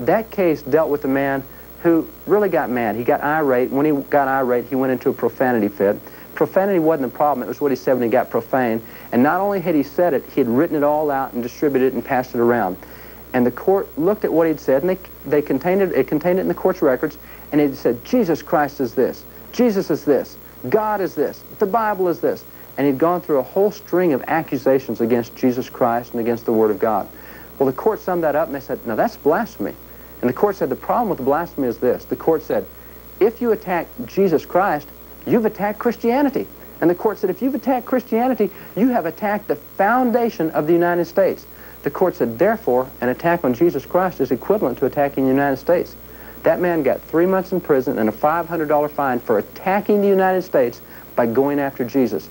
that case dealt with a man who really got mad. He got irate. When he got irate, he went into a profanity fit. Profanity wasn't the problem. It was what he said when he got profane. And not only had he said it, he had written it all out and distributed it and passed it around. And the court looked at what he'd said, and it contained it in the court's records, and it said, Jesus Christ is this, Jesus is this, God is this, the Bible is this. And he'd gone through a whole string of accusations against Jesus Christ and against the Word of God. Well, the court summed that up, and they said, now that's blasphemy. And the court said, the problem with the blasphemy is this. The court said, if you attack Jesus Christ, you've attacked Christianity. And the court said, if you've attacked Christianity, you have attacked the foundation of the United States. The court said, therefore, an attack on Jesus Christ is equivalent to attacking the United States. That man got 3 months in prison and a $500 fine for attacking the United States by going after Jesus.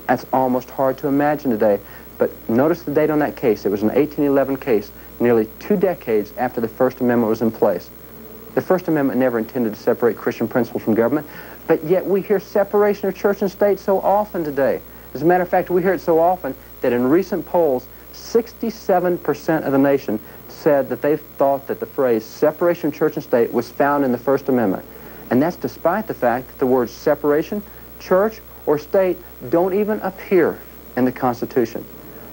That's almost hard to imagine today. But notice the date on that case. It was an 1811 case, nearly 2 decades after the First Amendment was in place. The First Amendment never intended to separate Christian principles from government, but yet we hear separation of church and state so often today. As a matter of fact, we hear it so often that in recent polls, 67% of the nation said that they thought that the phrase separation of church and state was found in the First Amendment. And that's despite the fact that the words separation, church, or state don't even appear in the Constitution.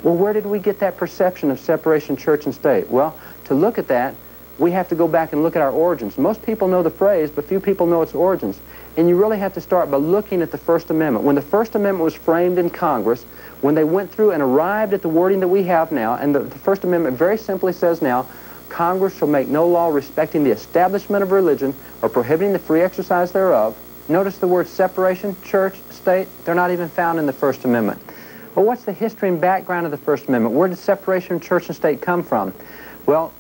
Well, where did we get that perception of separation, church and state? Well, to look at that, we have to go back and look at our origins. Most people know the phrase, but few people know its origins. And you really have to start by looking at the First Amendment. When the First Amendment was framed in Congress, when they went through and arrived at the wording that we have now, and the First Amendment very simply says now, Congress shall make no law respecting the establishment of religion or prohibiting the free exercise thereof. Notice the word separation, church, state, they're not even found in the First Amendment. Well, what's the history and background of the First Amendment? Where did separation of church and state come from? Well,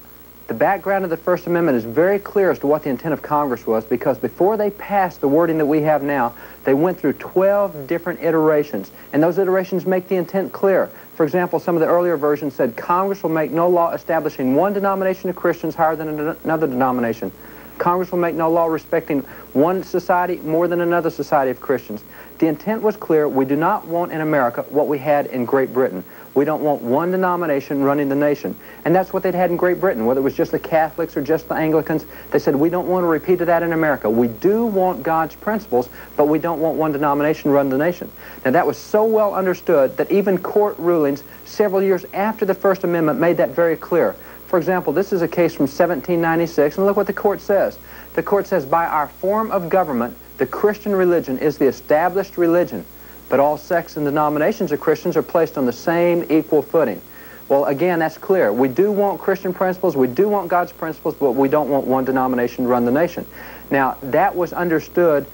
the background of the First Amendment is very clear as to what the intent of Congress was, because before they passed the wording that we have now, they went through 12 different iterations, and those iterations make the intent clear. For example, some of the earlier versions said, Congress will make no law establishing one denomination of Christians higher than another denomination. Congress will make no law respecting one society more than another society of Christians. The intent was clear. We do not want in America what we had in Great Britain. We don't want one denomination running the nation. And that's what they'd had in Great Britain, whether it was just the Catholics or just the Anglicans. They said, we don't want to repeat that in America. We do want God's principles, but we don't want one denomination running the nation. Now, that was so well understood that even court rulings several years after the First Amendment made that very clear. For example, this is a case from 1796, and look what the court says. The court says, by our form of government, the Christian religion is the established religion, but all sects and denominations of Christians are placed on the same equal footing. Well, again, that's clear. We do want Christian principles, we do want God's principles, but we don't want one denomination to run the nation. Now, that was understood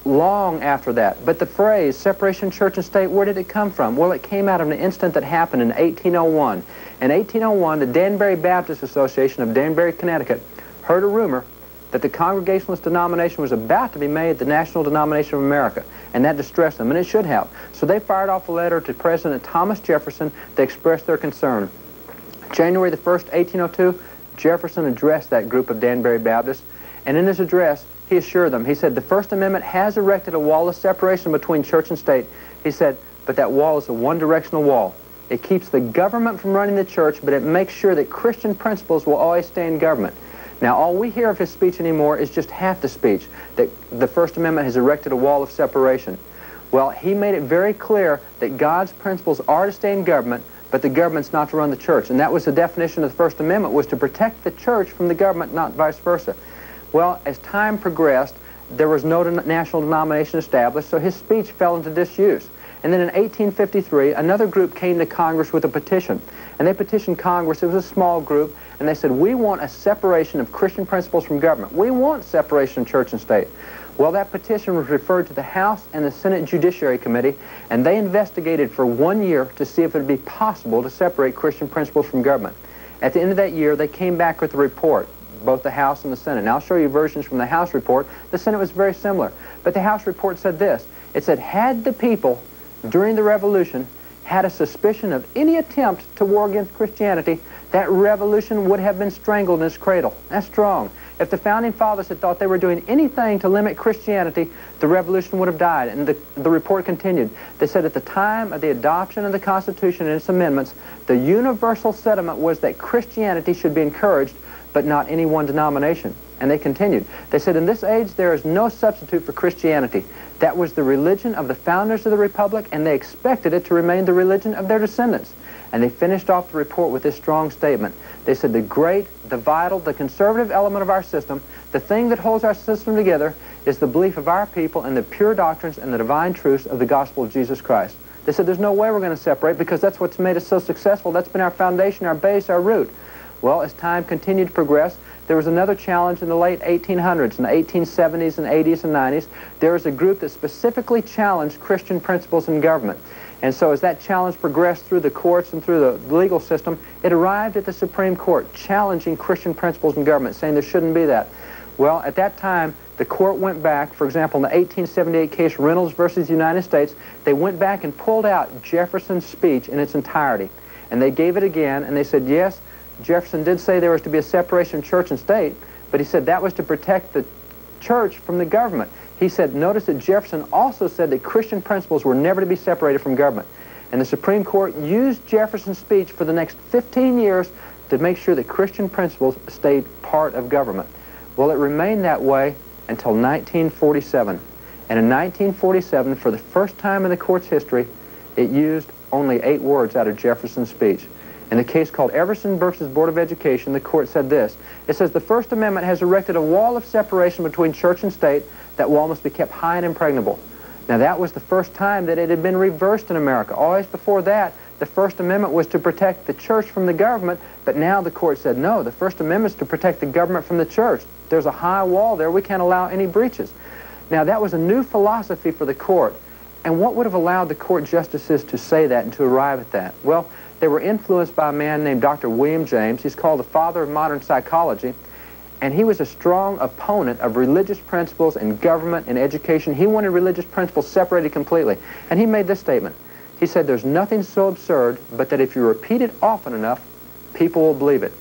long after that. But the phrase, separation of church and state, where did it come from? Well, it came out of an incident that happened in 1801. In 1801, the Danbury Baptist Association of Danbury, Connecticut, heard a rumor that the Congregationalist denomination was about to be made the national denomination of America, and that distressed them, and it should have. So they fired off a letter to President Thomas Jefferson to express their concern. January the 1st, 1802, Jefferson addressed that group of Danbury Baptists, and in his address, he assured them, he said, the First Amendment has erected a wall of separation between church and state. He said, but that wall is a one-directional wall. It keeps the government from running the church, but it makes sure that Christian principles will always stay in government. Now, all we hear of his speech anymore is just half the speech, that the First Amendment has erected a wall of separation. Well, he made it very clear that God's principles are to stay in government, but the government's not to run the church. And that was the definition of the First Amendment, was to protect the church from the government, not vice versa. Well, as time progressed, there was no national denomination established, so his speech fell into disuse. And then in 1853, another group came to Congress with a petition. And they petitioned Congress. It was a small group. And they said, we want a separation of Christian principles from government. We want separation of church and state. Well, that petition was referred to the House and the Senate Judiciary Committee, and they investigated for 1 year to see if it would be possible to separate Christian principles from government. At the end of that year, they came back with a report, both the House and the Senate. Now, I'll show you versions from the House report. The Senate was very similar. But the House report said this. It said, had the people during the Revolution had a suspicion of any attempt to war against Christianity, that revolution would have been strangled in its cradle. That's strong. If the Founding Fathers had thought they were doing anything to limit Christianity, the revolution would have died. And the report continued. They said at the time of the adoption of the Constitution and its amendments, the universal sentiment was that Christianity should be encouraged, but not any one denomination. And they continued. They said, in this age there is no substitute for Christianity. That was the religion of the founders of the Republic, and they expected it to remain the religion of their descendants. And they finished off the report with this strong statement. They said, the great, the vital, the conservative element of our system, the thing that holds our system together, is the belief of our people in the pure doctrines and the divine truths of the gospel of Jesus Christ. They said, there's no way we're going to separate, because that's what's made us so successful. That's been our foundation, our base, our root. Well, as time continued to progress, there was another challenge in the late 1800s, in the 1870s and 80s and 90s. There was a group that specifically challenged Christian principles in government. And so as that challenge progressed through the courts and through the legal system, it arrived at the Supreme Court, challenging Christian principles in government, saying there shouldn't be that. Well, at that time, the court went back. For example, in the 1878 case, Reynolds versus the United States, they went back and pulled out Jefferson's speech in its entirety. And they gave it again, and they said, yes, Jefferson did say there was to be a separation of church and state, but he said that was to protect the church from the government. He said, notice that Jefferson also said that Christian principles were never to be separated from government. And the Supreme Court used Jefferson's speech for the next 15 years to make sure that Christian principles stayed part of government. Well, it remained that way until 1947. And in 1947, for the first time in the court's history, it used only 8 words out of Jefferson's speech. In the case called Everson versus Board of Education, the court said this. It says, the First Amendment has erected a wall of separation between church and state. That wall must be kept high and impregnable. Now, that was the first time that it had been reversed in America. Always before that, the First Amendment was to protect the church from the government, but now the court said, no, the First Amendment is to protect the government from the church. There's a high wall there. We can't allow any breaches. Now, that was a new philosophy for the court. And what would have allowed the court justices to say that and to arrive at that? Well, they were influenced by a man named Dr. William James. He's called the father of modern psychology. And he was a strong opponent of religious principles in government and education. He wanted religious principles separated completely. And he made this statement. He said, there's nothing so absurd but that if you repeat it often enough, people will believe it.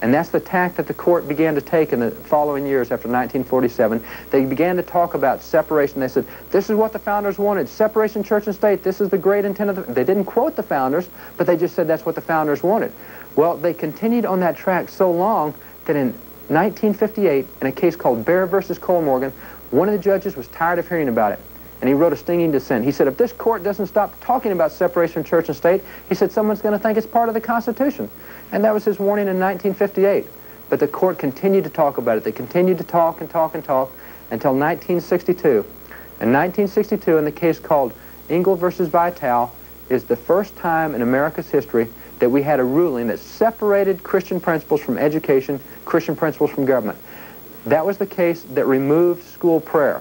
And that's the tack that the court began to take in the following years after 1947. They began to talk about separation. They said, this is what the founders wanted, separation church and state. This is the great intent of the... They didn't quote the founders, but they just said that's what the founders wanted. Well, they continued on that track so long that in 1958, in a case called Bear versus Cole Morgan, one of the judges was tired of hearing about it. And he wrote a stinging dissent. He said, if this court doesn't stop talking about separation of church and state, he said, someone's going to think it's part of the Constitution. And that was his warning in 1958. But the court continued to talk about it. They continued to talk and talk and talk until 1962. In 1962, in the case called Engel versus Vitale, is the first time in America's history that we had a ruling that separated Christian principles from education, Christian principles from government. That was the case that removed school prayer.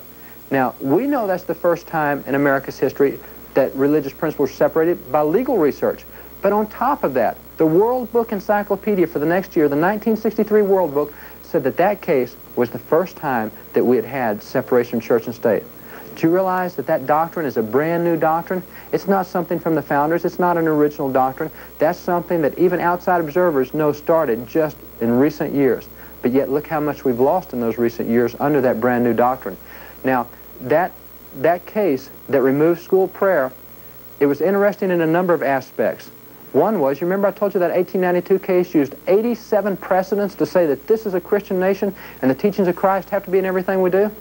Now, we know that's the first time in America's history that religious principles were separated by legal research. But on top of that, the World Book Encyclopedia for the next year, the 1963 World Book, said that that case was the first time that we had had separation of church and state. Do you realize that that doctrine is a brand new doctrine? It's not something from the founders. It's not an original doctrine. That's something that even outside observers know started just in recent years. But yet look how much we've lost in those recent years under that brand new doctrine. Now, that case that removed school prayer, it was interesting in a number of aspects. One was, you remember I told you that 1892 case used 87 precedents to say that this is a Christian nation and the teachings of Christ have to be in everything we do?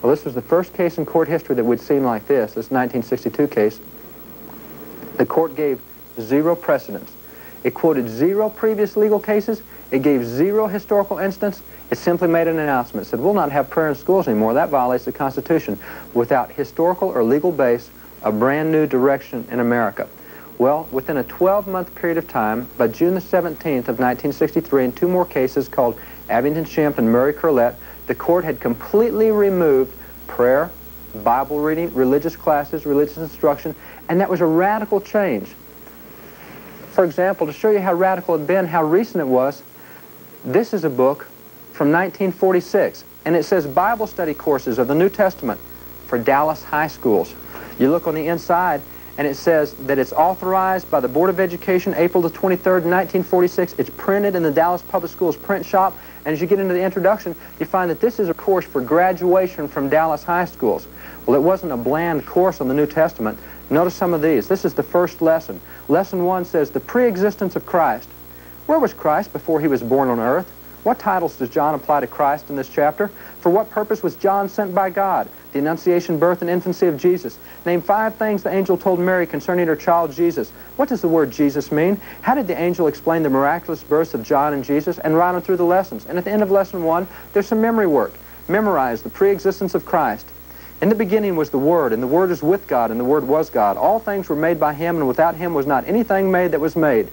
Well, this was the first case in court history that would seem like this 1962 case. The court gave 0 precedents. It quoted 0 previous legal cases. It gave 0 historical instance. It simply made an announcement. It said, we'll not have prayer in schools anymore. That violates the Constitution. Without historical or legal base, a brand new direction in America. Well, within a 12-month period of time, by June the 17th of 1963, in 2 more cases called Abington Shemp and Murray Curlett, the court had completely removed prayer, Bible reading, religious classes, religious instruction, and that was a radical change. For example, to show you how radical it had been, how recent it was, this is a book from 1946, and it says Bible study courses of the New Testament for Dallas high schools. You look on the inside, and it says that it's authorized by the Board of Education April the 23rd, 1946. It's printed in the Dallas Public Schools print shop, and as you get into the introduction, you find that this is a course for graduation from Dallas high schools. Well, it wasn't a bland course on the New Testament. Notice some of these. This is the first lesson. Lesson 1 says, the pre-existence of Christ. Where was Christ before he was born on earth? What titles does John apply to Christ in this chapter? For what purpose was John sent by God? The Annunciation, birth, and infancy of Jesus. Name 5 things the angel told Mary concerning her child Jesus. What does the word Jesus mean? How did the angel explain the miraculous births of John and Jesus? And run through the lessons. And at the end of lesson 1, there's some memory work. Memorize the pre-existence of Christ. In the beginning was the Word, and the Word is with God, and the Word was God. All things were made by Him, and without Him was not anything made that was made.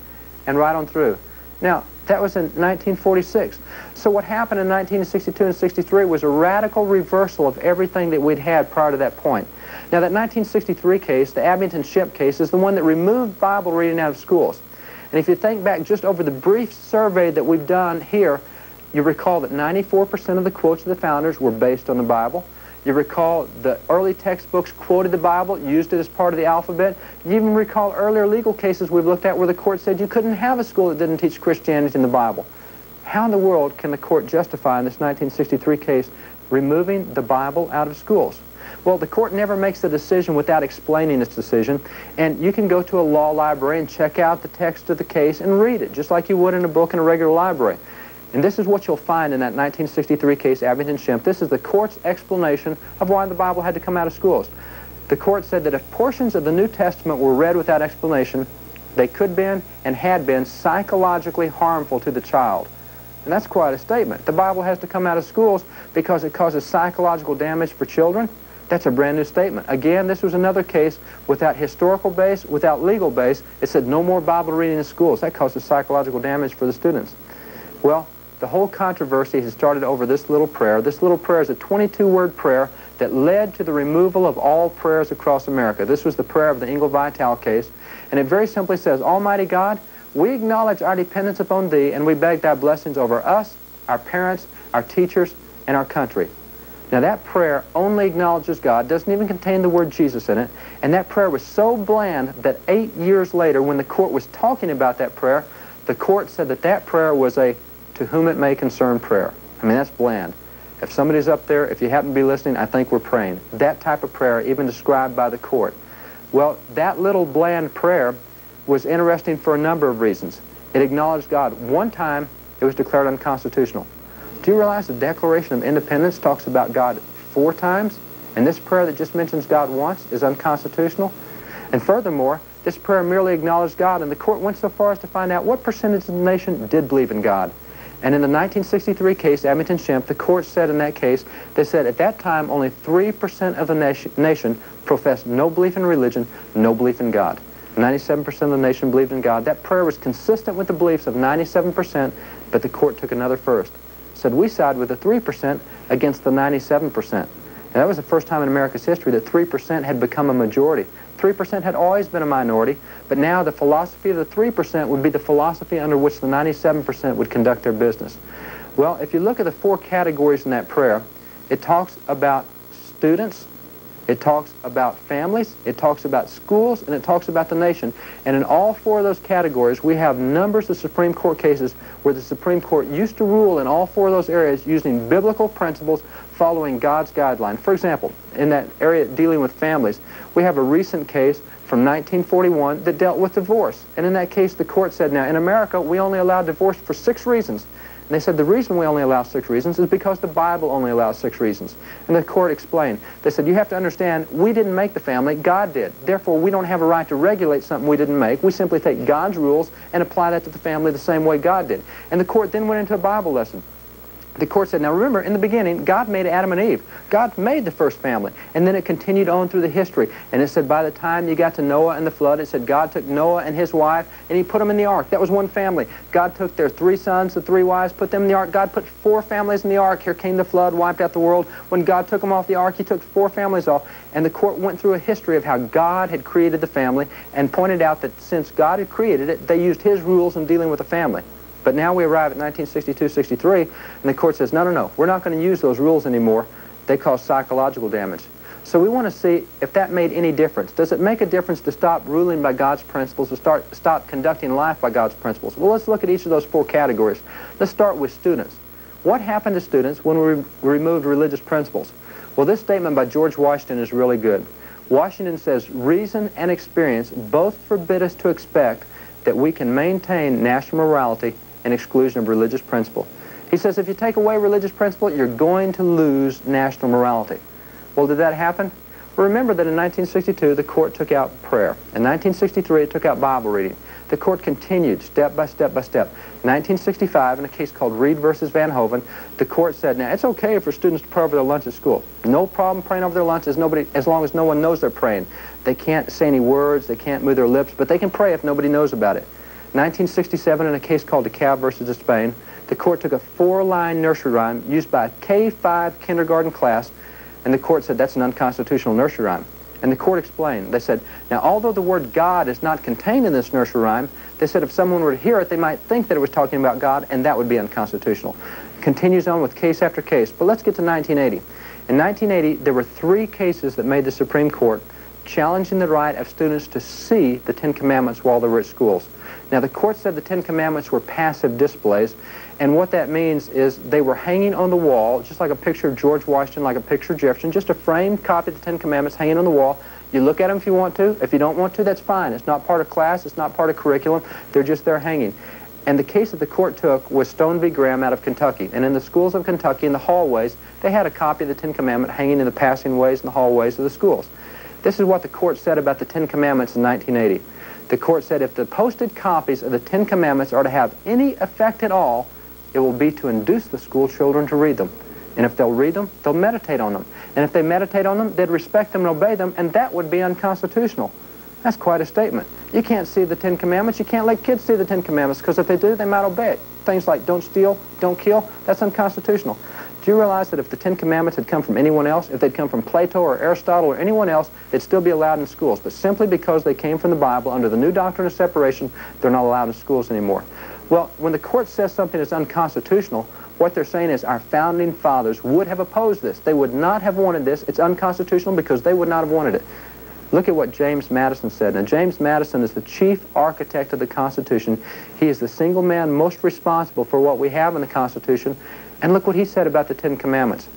And right on through. Now, that was in 1946. So what happened in 1962 and 63 was a radical reversal of everything that we'd had prior to that point. Now, that 1963 case, the Abington Shemp case, is the one that removed Bible reading out of schools. And if you think back just over the brief survey that we've done here, you recall that 94% of the quotes of the founders were based on the Bible. You recall the early textbooks quoted the Bible, used it as part of the alphabet. You even recall earlier legal cases we've looked at where the court said you couldn't have a school that didn't teach Christianity in the Bible. How in the world can the court justify in this 1963 case removing the Bible out of schools? Well, the court never makes a decision without explaining its decision, and you can go to a law library and check out the text of the case and read it, just like you would in a book in a regular library. And this is what you'll find in that 1963 case, Abington Shemp. This is the court's explanation of why the Bible had to come out of schools. The court said that if portions of the New Testament were read without explanation, they could been and had been psychologically harmful to the child. And that's quite a statement. The Bible has to come out of schools because it causes psychological damage for children. That's a brand new statement. Again, this was another case without historical base, without legal base. It said no more Bible reading in schools. That causes psychological damage for the students. Well, the whole controversy has started over this little prayer. This little prayer is a 22-word prayer that led to the removal of all prayers across America. This was the prayer of the Engel Vital case, and it very simply says, Almighty God, we acknowledge our dependence upon Thee, and we beg Thy blessings over us, our parents, our teachers, and our country. Now that prayer only acknowledges God, doesn't even contain the word Jesus in it, and that prayer was so bland that 8 years later, when the court was talking about that prayer, the court said that that prayer was a to whom it may concern prayer. I mean, that's bland. If somebody's up there, if you happen to be listening, I think we're praying. That type of prayer, even described by the court. Well, that little bland prayer was interesting for a number of reasons. It acknowledged God. One time, it was declared unconstitutional. Do you realize the Declaration of Independence talks about God 4 times? And this prayer that just mentions God once is unconstitutional? And furthermore, this prayer merely acknowledged God, and the court went so far as to find out what percentage of the nation did believe in God. And in the 1963 case, Abington Shemp, the court said in that case, they said at that time only 3% of the nation professed no belief in religion, no belief in God. 97% of the nation believed in God. That prayer was consistent with the beliefs of 97%, but the court took another first. Said we side with the 3% against the 97%. And that was the first time in America's history that 3% had become a majority. 3% had always been a minority, but now the philosophy of the 3% would be the philosophy under which the 97% would conduct their business. Well, if you look at the 4 categories in that prayer, it talks about students, it talks about families, it talks about schools, and it talks about the nation. And in all 4 of those categories, we have numbers of Supreme Court cases where the Supreme Court used to rule in all 4 of those areas using biblical principles following God's guideline. For example, in that area dealing with families, we have a recent case from 1941 that dealt with divorce. And in that case, the court said, now, in America, we only allow divorce for 6 reasons. And they said the reason we only allow 6 reasons is because the Bible only allows 6 reasons. And the court explained. They said, you have to understand, we didn't make the family, God did. Therefore, we don't have a right to regulate something we didn't make. We simply take God's rules and apply that to the family the same way God did. And the court then went into a Bible lesson. The court said, now remember, in the beginning, God made Adam and Eve. God made the first family. And then it continued on through the history. And it said by the time you got to Noah and the flood, it said God took Noah and his wife, and He put them in the ark. That was one family. God took their 3 sons, the 3 wives, put them in the ark. God put 4 families in the ark. Here came the flood, wiped out the world. When God took them off the ark, He took 4 families off. And the court went through a history of how God had created the family and pointed out that since God had created it, they used His rules in dealing with the family. But now we arrive at 1962-63, and the court says, no, no, no, we're not going to use those rules anymore. They cause psychological damage. So we want to see if that made any difference. Does it make a difference to stop ruling by God's principles, to stop conducting life by God's principles? Well, let's look at each of those 4 categories. Let's start with students. What happened to students when we removed religious principles? Well, this statement by George Washington is really good. Washington says, reason and experience both forbid us to expect that we can maintain national morality and exclusion of religious principle. He says if you take away religious principle, you're going to lose national morality. Well, did that happen? Well, remember that in 1962, the court took out prayer. In 1963, it took out Bible reading. The court continued step by step by step. In 1965, in a case called Reed versus Van Hoven, the court said, now, it's okay for students to pray over their lunch at school. No problem praying over their lunch as long as no one knows they're praying. They can't say any words, they can't move their lips, but they can pray if nobody knows about it. 1967, in a case called DeKalb versus Spain, the court took a 4-line nursery rhyme used by a K-5 kindergarten class, and the court said that's an unconstitutional nursery rhyme. And the court explained. They said, now, although the word God is not contained in this nursery rhyme, they said if someone were to hear it, they might think that it was talking about God, and that would be unconstitutional. Continues on with case after case. But let's get to 1980. In 1980, there were 3 cases that made the Supreme Court challenging the right of students to see the Ten Commandments while they were at schools. Now, the court said the Ten Commandments were passive displays, and what that means is they were hanging on the wall, just like a picture of George Washington, like a picture of Jefferson, just a framed copy of the Ten Commandments hanging on the wall. You look at them if you want to. If you don't want to, that's fine. It's not part of class. It's not part of curriculum. They're just there hanging. And the case that the court took was Stone v. Graham out of Kentucky. And in the schools of Kentucky, in the hallways, they had a copy of the Ten Commandments hanging in the passingways and the hallways of the schools. This is what the court said about the Ten Commandments in 1980. The court said if the posted copies of the Ten Commandments are to have any effect at all, it will be to induce the school children to read them. And if they'll read them, they'll meditate on them. And if they meditate on them, they'd respect them and obey them, and that would be unconstitutional. That's quite a statement. You can't see the Ten Commandments. You can't let kids see the Ten Commandments, because if they do, they might obey it. Things like don't steal, don't kill, that's unconstitutional. Do you realize that if the Ten Commandments had come from anyone else, if they'd come from Plato or Aristotle or anyone else, they'd still be allowed in schools. But simply because they came from the Bible under the new doctrine of separation, they're not allowed in schools anymore. Well, when the court says something is unconstitutional, what they're saying is our founding fathers would have opposed this. They would not have wanted this. It's unconstitutional because they would not have wanted it. Look at what James Madison said. Now, James Madison is the chief architect of the Constitution. He is the single man most responsible for what we have in the Constitution. And look what he said about the Ten Commandments.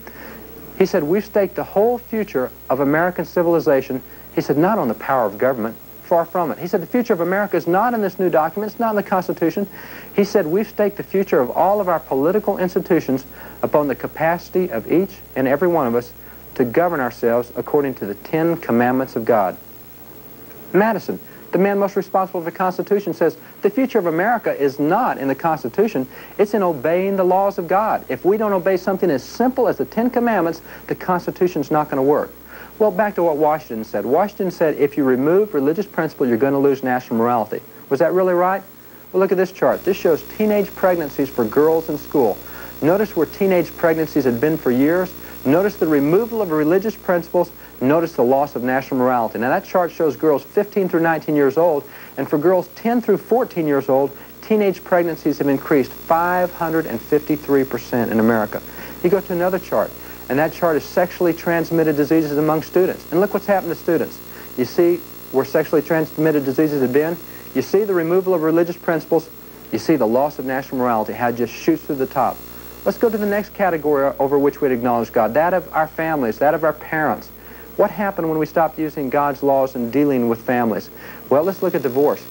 He said, we've staked the whole future of American civilization, he said, not on the power of government, far from it. He said, the future of America is not in this new document, it's not in the Constitution. He said, we've staked the future of all of our political institutions upon the capacity of each and every one of us to govern ourselves according to the Ten Commandments of God. Madison, the man most responsible for the Constitution, says the future of America is not in the Constitution, it's in obeying the laws of God. If we don't obey something as simple as the Ten Commandments, the Constitution's not going to work. Well, back to what Washington said. Washington said if you remove religious principle, you're going to lose national morality. Was that really right? Well, look at this chart. This shows teenage pregnancies for girls in school. Notice where teenage pregnancies had been for years. Notice the removal of religious principles. Notice the loss of national morality. Now, that chart shows girls 15 through 19 years old, and for girls 10 through 14 years old, teenage pregnancies have increased 553% in America. You go to another chart, and that chart is sexually transmitted diseases among students. And look what's happened to students. You see where sexually transmitted diseases have been? You see the removal of religious principles. You see the loss of national morality, how it just shoots through the top. Let's go to the next category over which we'd acknowledge God, that of our families, that of our parents. What happened when we stopped using God's laws in dealing with families? Well, let's look at divorce.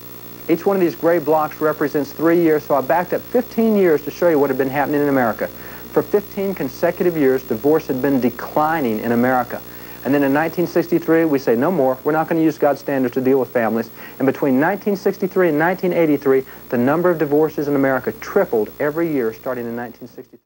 Each one of these gray blocks represents 3 years, so I backed up 15 years to show you what had been happening in America. For 15 consecutive years, divorce had been declining in America. And then in 1963, we say, no more. We're not going to use God's standards to deal with families. And between 1963 and 1983, the number of divorces in America tripled every year starting in 1963.